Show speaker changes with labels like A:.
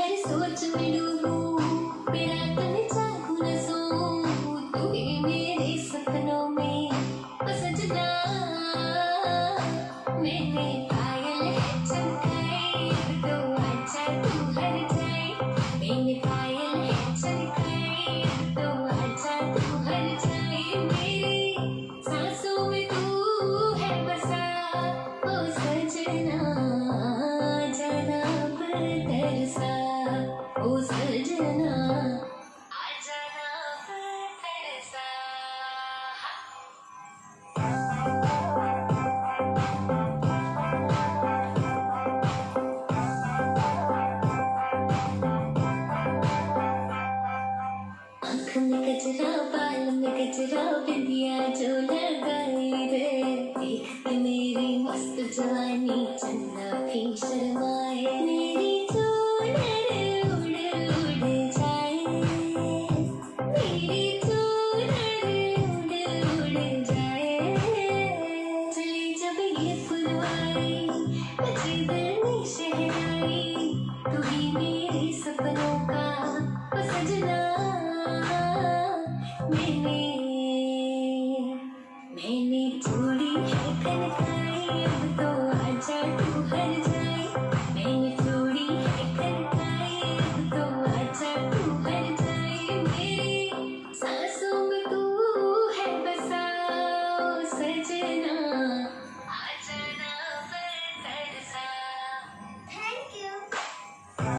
A: हर सोच में डूबूं, मेरा तन चाहूं न सोऊं, तू ही मेरे सपनों में ओ सजना। मैंने पायल है चमकाई, अब तो आजा तू हर जाए। मैंने पायल है चमकाई, अब तो आजा तू हर जाए। मेरी सांसों में तू है बसा ओ सजना, जाना पर तरसा ओ सजना, आ जाना पर तरसा। आँख में गजरा, बाल में गजरा, बिंदिया जो लगाई रे, देखते मेरी मस्त जवानी चन्ना भी शर्माए। मेरी चूनर उड़ उड़ जाए, मेरी चूनर उड़ उड़ जाए। चली जब ये फुलवारी, बजे दिल में शहनाई, तू ही मेरे सपनों का ओ सजना।